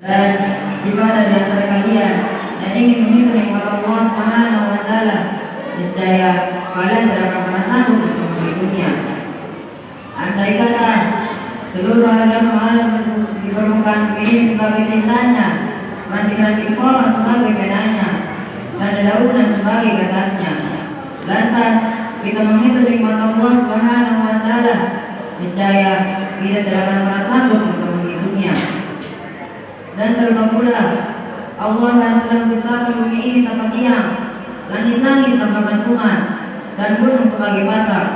Dan jika ada di antara kalian yang ingin menghitung nikmat Allah Subhanahu wa Ta'ala, niscaya kalian tidak akan pernah sanggup untuk menghitungnya. Andai kata seluruh alam di permukaan ini sebagai tintanya, ranting-ranting pohon sebagai pedanya, dan dedaunan sebagai kertasnya, lantas kita menghitung nikmat Allah Subhanahu wa Ta'ala, niscaya kita tidak akan pernah sanggup untuk menghitungnya. Dan terlebih pula Allah yang telah menciptakan bumi ini tanpa tiang, langit-langit tanpa gantungan, dan gunung sebagai pasak,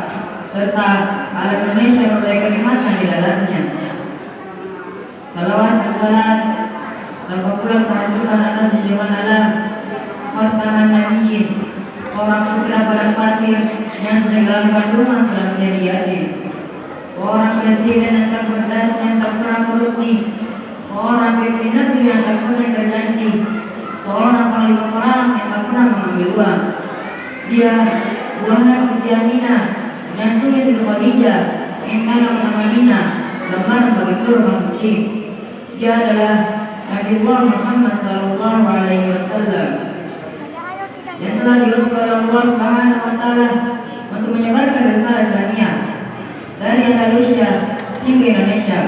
serta alam Indonesia yang berbagai kalimatnya di dalamnya. Salawat dan salam tanpa pula terhancurkan atas junjungan alam khataman nabiyyin, seorang putra padang pasir yang sedang dalam kandungan telah menjadi yatim, seorang presiden yang tak berdas yang tak pernah korupsi, seorang pemimpin negeri yang tak pernah terjanji, seorang panglima perang yang tak pernah mengambil uang. Dia buahnya Siti Aminah yang punya Siti Khadijah yang mana Madinah, lembaran bagi seluruh umat muslim. Dia adalah Nabi Muhammad sallallahu alaihi wasallam yang telah diutus oleh Allah Subhanahu wa Ta'ala untuk menyebarkan risalah Islamiyah dari Andalusia hingga Indonesia,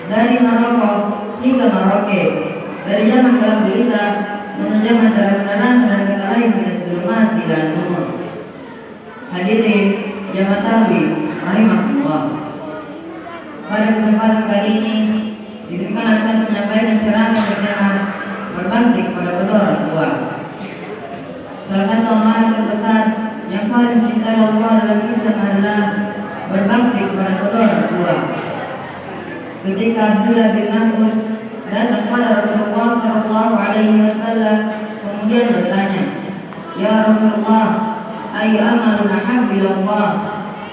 dari Maroko hingga Maroke, dari zaman kalam gulita menuju zaman terang dan kata lain dengan zulmat di dalam nur. Hadirin jamaah tahlil rahimahullah. Pada kesempatan kali ini izinkan akan menyampaikan ceramah bertema berbakti kepada kedua orang tua. Salah satu amanat terbesar yang paling dicintai Allah dalam Islam adalah berbakti kepada kedua orang tua. Ketika Abdullah bin Mas'ud datang kepada Rasulullah sallallahu alaihi wasallam kemudian bertanya, "Ya Rasulullah, ayu amalun ahabbu ilallah?"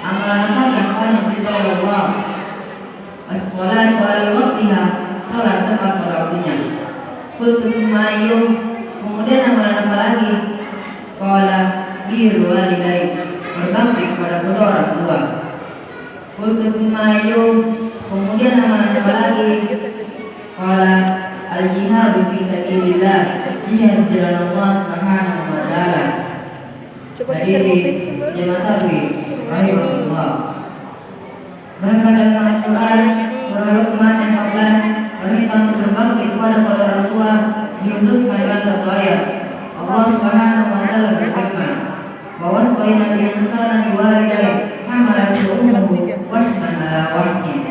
Amalan apa yang paling dicintai Allah? As-salatu ala waqtiha, salat tepat pada waktunya. Qultu tsumma ayyu, kemudian amalan apa lagi? Qala birru walidayk, berbakti kepada kedua orang tua. Qultu tsumma ayyu, kemudian amalan apa lagi? Qala al-jihadu fi sabilillah, jihad di jalan Allah Subhanahu wa Ta'ala. Hadirin jemaah tahlil rahimahullah. Bahkan dalam Al-Quran surah Luqman ayat 14 perintah untuk berbakti kepada kedua orang tua diutuskan dalam satu ayat. Allah Subhanahu wa Ta'ala berfirman, "Wa wasaina al-insana biwalidayhi hamalathu ummuhu wahnan ala wahnin."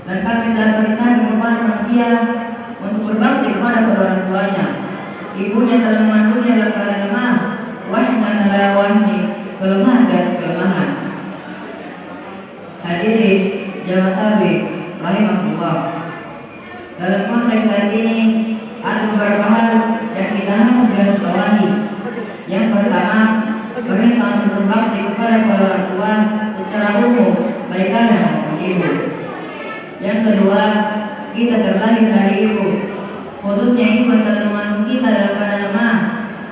Dan kami telah perintahkan kepada manusia untuk berbakti kepada kedua orang tuanya. Ibunya telah mengandungnya dalam keadaan lemah, wahnan ala wahnin, kelemahan dan kelemahan. Hadirin jamaah tahlil rahimahullah. Dalam konteks saat ini ada beberapa hal yang kita harus garis bawahi. Yang pertama, perintah untuk berbakti kepada kedua orang tua secara umum, baik ayah maupun ibu. Yang kedua, kita terlahir dari ibu, khususnya ibu yang telah mengandung kita dalam keadaan lemah,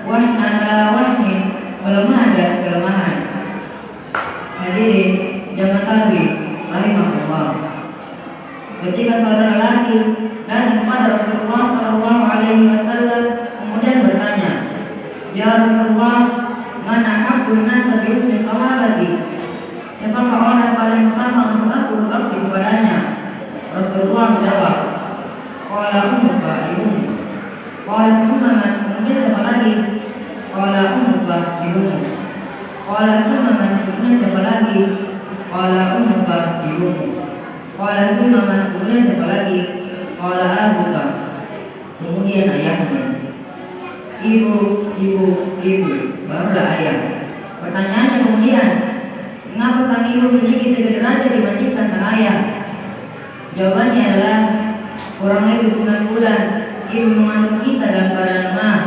wahnan ala wahnin, kelemahan dan kelemahan. Hadirin jamaah tahlil rahimahullah. Ketika seorang lelaki datang kepada Rasulullah sallallahu alaihi wasallam kemudian bertanya, "Ya Rasulullah, mana haqqun nas bi husni sahabati?" Siapakah orang paling utama untuk aku berbakti kepadanya? Rasulullah menjawab, "Qala ummuka, ibumu." Qala thumma man, kemudian siapa lagi? Qala ummuka, ibumu. Qala thumma man, kemudian siapa lagi? Qala ummuka, ibumu. Qala thumma man, kemudian siapa lagi? Qala abuka, kemudian ayahmu. Ibu, ibu, ibu, barulah ayah. Pertanyaannya kemudian, mengapa sang ibu memiliki 3 derajat dibandingkan sang ayah? Jawabannya adalah kurang lebih 9 bulan ibu mengandung kita dalam keadaan lemah,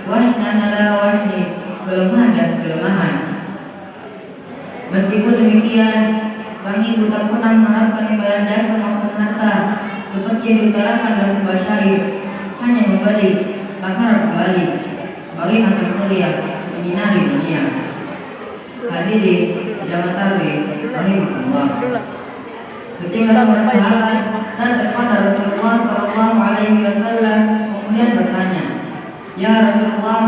wahnan ala wahni, kelemahan dan kelemahan. Meskipun demikian, sang ibu tak pernah mengharapkan imbalan jasa maupun harta, seperti yang diutarakan dalam sebuah syair, hanya memberi, tak harap kembali, bagaikan sang surya menyinari dunia. Hadirin jamaah tahlil rahimahullah. Ketika bersahabat dan kepada Rasulullah Shallallahu Alaihi Wasallam kemudian bertanya, ya Rasulullah,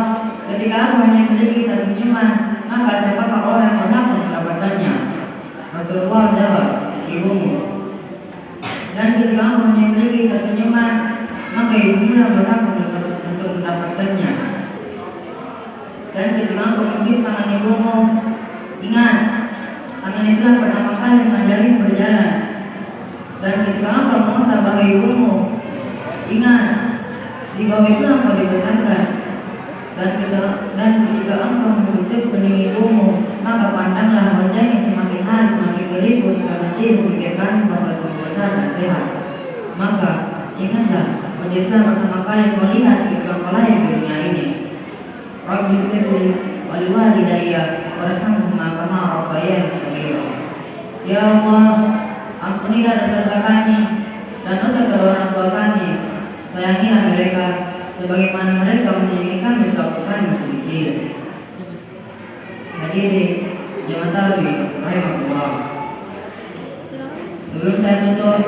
ketika aku hanya memiliki satu senyuman, maka siapakah orang yang berhak mendapatkannya? Rasulullah jawab, ibumu. Dan ketika aku hanya memiliki satu senyuman, maka ibumu yang berhak untuk mendapatkannya. Dan ketika aku mencium tangan ibumu, ingat, tangan itulah pertama kali mengajari berjalan. Dan ketika engkau mengusap bahu ibumu, ingat, di bawah itu engkau dibesarkan. Dan ketika engkau mengucap kening ibumu, maka pandanglah wajahnya semakin hari semakin berlipat karena dia memikirkan bahwa besar dan sehat. Maka ingatlah, pada pertama kali kau lihat ketika kau lahir di dunia ini. Rabbi firli wal walidayya warhamhuma kama rabbayani shaghira. Ya Allah, ampunilah dosa kami dan dosa kedua orang tua kami. Sayangilah mereka sebagaimana mereka menyayangi kami sewaktu kami masih kecil. Hadirin jemaah tarawih rahimahullah. Sebelum saya tutup,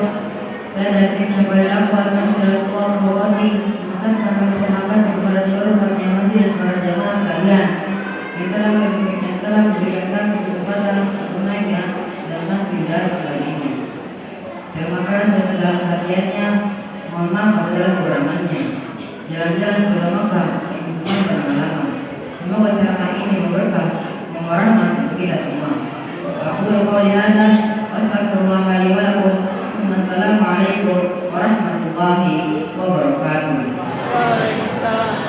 saya dari tim Syabar Lakuan Rasulullah Muhammad mengucapkan terima kasih kepada seluruh umat yang masih dan para jamaah sekalian yang telah memberikan kami kesempatan untuk naik dan pindah kali ini. Terima kasih atas segala perhatiannya. Mohon maaf atas segala kekurangannya. Jalan-jalan ke Makkah yang bukan berlama-lama. Semoga ceramah ini memberkah, memurahkan untuk kita semua. Aku qouli hadza wa astaghfirullah li wa lakum. Wassalamualaikum warahmatullahi wabarakatuh. Waalaikumsalam.